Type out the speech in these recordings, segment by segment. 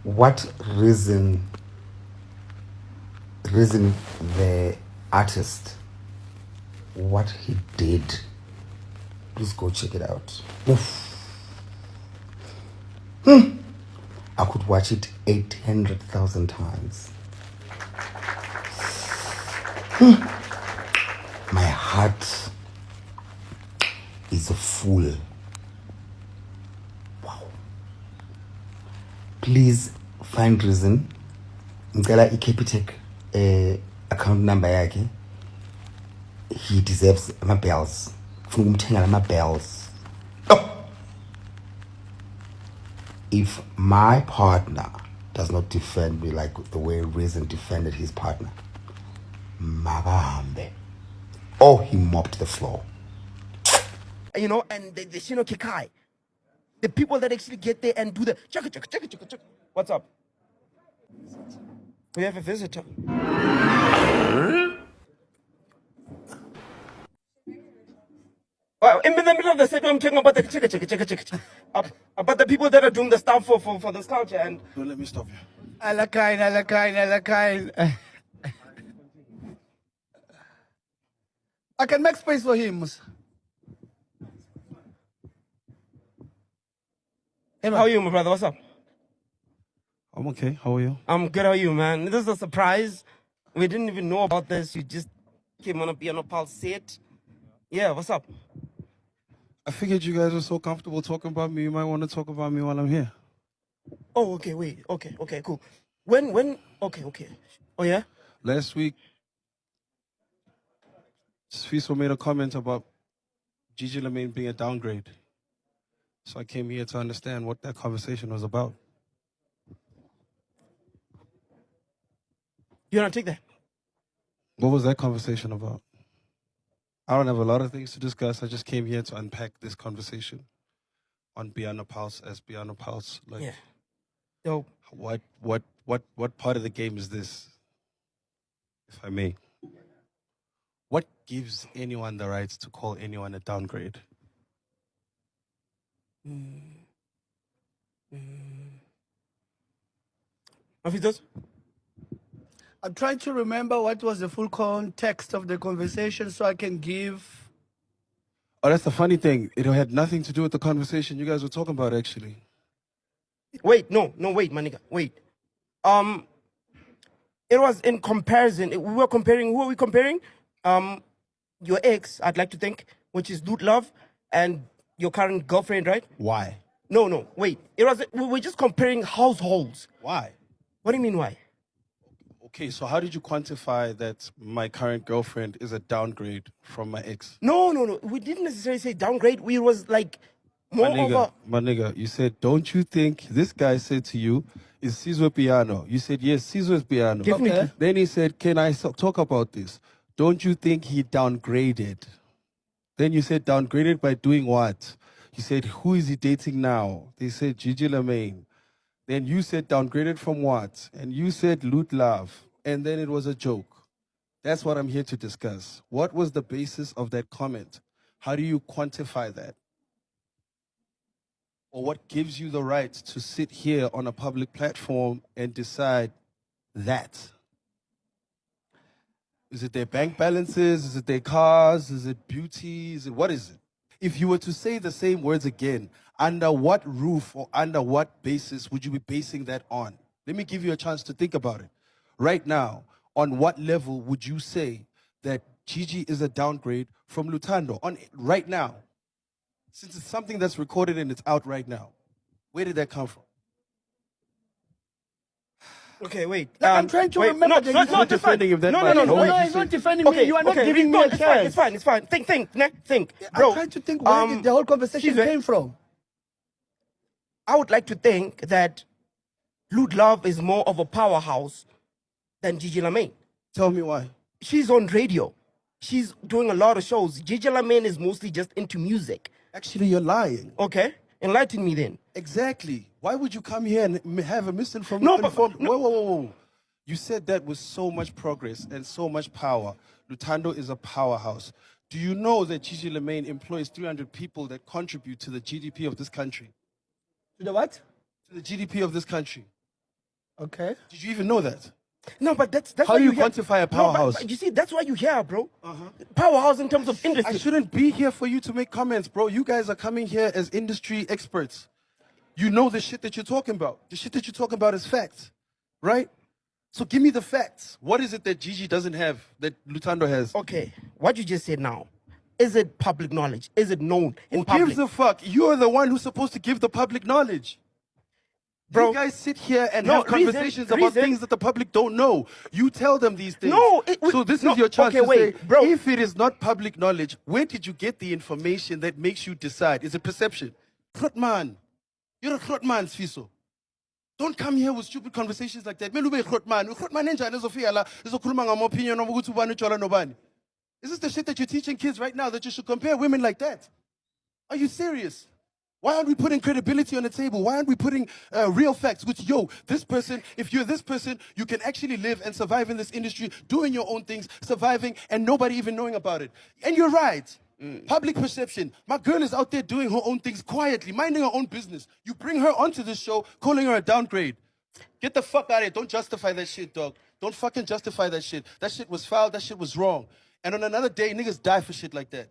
what reason the artist, what he did. Please go check it out. Oof. I could watch it 800,000 times. My heart is full. Wow. Please find reason. Ngicela iCapitec account number yakhe. He deserves my bells. Funa ukumthengela ama bells. Oh! If my partner does not defend me like the way Reason defended his partner, makahambe. Oh, he mopped the floor. You know, and the Shino Kikai. The people that actually get there and do the chaka chaka chaka chaka chaka. What's up? We have a visitor. In the middle of the set, I'm talking about the chaka chaka chaka chaka. About the people that are doing the stuff for this culture. And Don't let me stop you. Alakain. I can make space for him. how are you, my brother? What's up? I'm okay. How are you? I'm good. How are you, man? This is a surprise. We didn't even know about this. You just came on a Piano Pulse set. Yeah, what's up? I figured you guys were so comfortable talking about me. You might want to talk about me while I'm here. Oh, okay, wait. Okay, cool. When? Okay. Oh, yeah? Last week, Fiso made a comment about Gigi Lamyn being a downgrade. So I came here to understand what that conversation was about. You want to take that? What was that conversation about? I don't have a lot of things to discuss. I just came here to unpack this conversation on Piano Pulse as Piano Pulse. Like, Yeah. Dope. What part of the game is this, if I may? What gives anyone the right to call anyone a downgrade? Mafitos? I'm trying to remember what was the full context of the conversation so I can give. Oh, that's the funny thing. It had nothing to do with the conversation you guys were talking about, actually. Wait, no, wait, my nigga, wait. It was in comparison. We were comparing. Who are we comparing? Your ex, I'd like to think, which is Lootluv, and your current girlfriend, right? Why? No, wait. We were just comparing households. Why? What do you mean, why? Okay, so how did you quantify that my current girlfriend is a downgrade from my ex? No. We didn't necessarily say downgrade. We was like more My nigga, you said, don't you think this guy said to you, is Sizwe piano? You said, yes, Sizwe is piano. Definitely. Okay. Then he said, can I talk about this? Don't you think he downgraded? Then you said, downgraded by doing what? You said, who is he dating now? They said, Gigi Lamyn. Then you said, downgraded from what? And you said, Lootluv. And then it was a joke. That's what I'm here to discuss. What was the basis of that comment? How do you quantify that? Or what gives you the right to sit here on a public platform and decide that? Is it their bank balances? Is it their cars? Is it beauty? What is it? If you were to say the same words again, under what roof or under what basis would you be basing that on? Let me give you a chance to think about it. Right now, on what level would you say that Gigi is a downgrade from Lutando? Right now, since it's something that's recorded and it's out right now, where did that come from? Okay, wait. I'm trying to remember. No, the no, exact- defending him that no, much. no, No, wait. he's not defending Okay, me. You are not giving me a chance. It's fine. Think, I'm bro. trying to think where did the whole conversation Sizwe, came from. I would like to think that Lootluv is more of a powerhouse than Gigi Lamyn. Tell me why. She's on radio. She's doing a lot of shows. Gigi Lamyn is mostly just into music. Actually, you're lying. Okay? Enlighten me then. Exactly. Why would you come here and have a misinformed? No, but- Whoa. You said that with so much progress and so much power. Lutando is a powerhouse. Do you know that Gigi Lamyn employs 300 people that contribute to the GDP of this country? To the what? To the GDP of this country. Okay. Did you even know that? No, but that's How why do you here. quantify a No, powerhouse? but you see, that's why you here, bro. Powerhouse in terms of I industry. shouldn't be here for you to make comments, bro. You guys are coming here as industry experts. You know the shit that you're talking about. The shit that you're talking about is facts, right? So give me the facts. What is it that Gigi doesn't have that Lutando has? Okay, what you just said now, is it public knowledge? Is it known in Who public? gives a fuck? You're the one who's supposed to give the public knowledge. Bro, You guys sit here and no, have conversations about reason- things that the public don't know. You tell them these things. No, so this no, is your chance okay, to wait, say, bro. if it is not public knowledge, where did you get the information that makes you decide? Is it perception? Grootman. You're a Grootman, Sfiso. Don't come here with stupid conversations like that. Melu be Grootman. Grootman enjani ezofika ezokhuluma ngama-opinion noma ukuthi ubani utshola nobani. Is this the shit that you're teaching kids right now, that you should compare women like that? Are you serious? Why aren't we putting credibility on the table? Why aren't we putting real facts? Which, yo, this person, if you're this person, you can actually live and survive in this industry, doing your own things, surviving, and nobody even knowing about it. And you're right. Public perception. My girl is out there doing her own things quietly, minding her own business. You bring her onto this show, calling her a downgrade. Get the fuck out of here. Don't justify that shit, dog. Don't fucking justify that shit. That shit was foul. That shit was wrong. And on another day, niggas die for shit like that.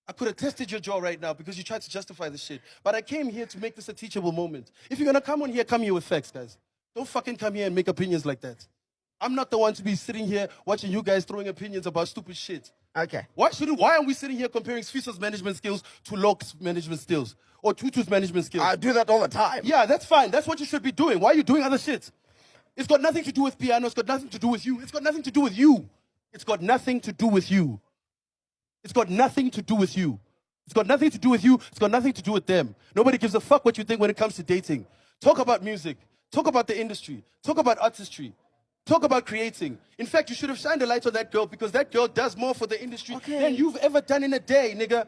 I could have tested your jaw right now because you tried to justify this shit. But I came here to make this a teachable moment. If you're gonna come on here, come here with facts, guys. Don't fucking come here and make opinions like that. I'm not the one to be sitting here watching you guys throwing opinions about stupid shit. Okay. Why aren't we sitting here comparing Sfiso's management skills to Locke's management skills? Or Tutu's management skills? I do that all the time. Yeah, that's fine. That's what you should be doing. Why are you doing other shit? It's got nothing to do with piano. It's got nothing to do with you. It's got nothing to do with you. It's got nothing to do with you. It's got nothing to do with you. It's got nothing to do with you. It's got nothing to do with them. Nobody gives a fuck what you think when it comes to dating. Talk about music. Talk about the industry. Talk about artistry. Talk about creating. In fact, you should have shined a light on that girl because that girl does more for the industry than you've ever done in a day, nigga.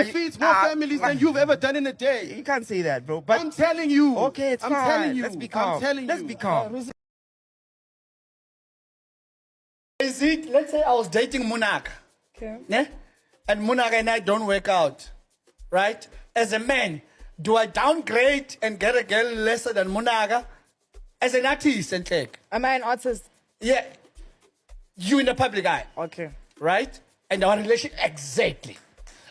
She feeds more families than you've ever done in a day. You can't say that, bro. But I'm telling you. okay, it's I'm fine. telling you. Let's be calm. I'm telling Let's you. be calm. Is it, let's say I was dating Munaka. Okay. Ne? And Munaka and I don't work out. Right? As a man, do I downgrade and get a girl lesser than Munaka? As an artist, and take. Am I an artist? Yeah. You in the public eye. Okay. Right? And our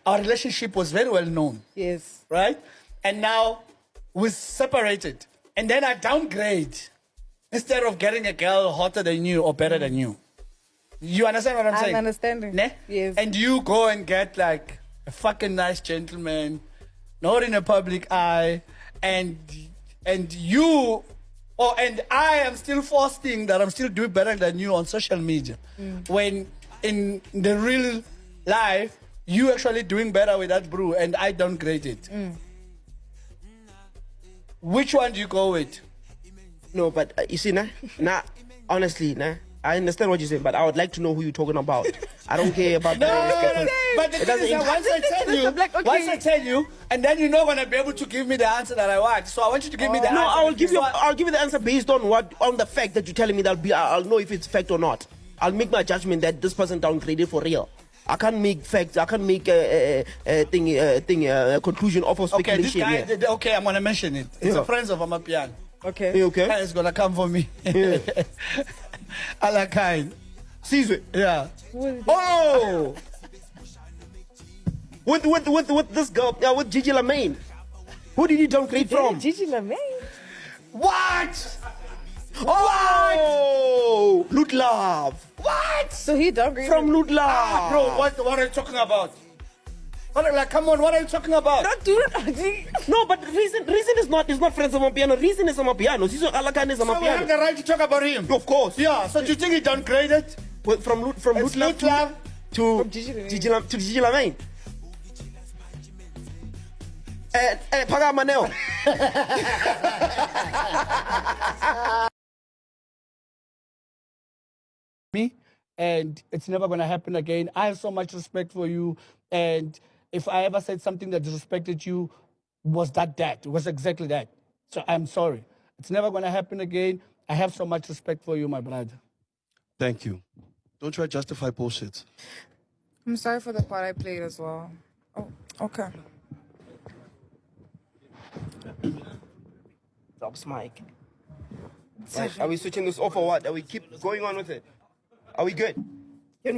our relationship was very well known. Yes. Right? And now we're separated. And then I downgrade instead of getting a girl hotter than you or better than you. You understand what I'm saying? I'm understanding. Ne? Yes. And you go and get like a fucking nice gentleman, not in a public eye, and you, and I am still fasting that I'm still doing better than you on social media. When in the real life, you actually doing better with that brew and I downgrade it. Which one do you go with? No, but you see, honestly, I understand what you're saying, but I would like to know who you're talking about. I don't care about But the thing is that once I tell you, and then you're not gonna be able to give me the answer that I want. So I want you to give me the answer. No, I'll give you the answer based on the fact that you're telling me. I'll know if it's fact or not. I'll make my judgment that this person downgraded for real. I can't make facts. I can't make a conclusion off of Okay, this speculation. guy. Okay, I'm gonna mention it. It's Yeah. a friend of Amapian. Okay. Okay. It's gonna come for me. Yeah. Alakain. Caesar. Yeah. Oh. With this girl, with Gigi Lamyn. Who did he downgrade from? Gigi Lamyn. What? Oh, Lootluv. What? So he downgraded From Lootluv. Ah, bro, what are you talking about? Come on, what are you talking about? Don't do it. No, but reason is not friends of Amapiano. Reason is Amapiano. Siso Alakan is So we have Amapiano. the right to talk about him. Of course. Yeah. So do you think he downgraded? From Lootluv Lootluv to From Gigi Lamyn. Gigi Lamyn. Paga Maneo. Me, and it's never gonna happen again. I have so much respect for you, and if I ever said something that disrespected you, was that? It was exactly that. So I'm sorry. It's never gonna happen again. I have so much respect for you, my brother. Thank you. Don't try to justify bullshit. I'm sorry for the part I played as well. Oh, okay. Drops mic. Right, are we switching this off or what? Are we keep going on with it? Are we good?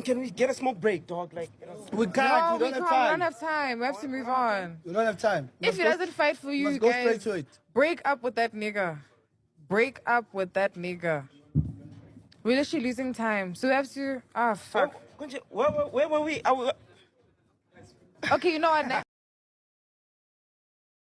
Can we get a smoke break, dog? Like, We can't. No, we we don't can't. have time. We don't have time. We have to move on. We don't have time. If he doesn't fight for you, must go guys, straight to it. break up with that nigga. Break up with that nigga. We're literally losing time. So we have to. Ah, fuck. where were we? Okay, you know what?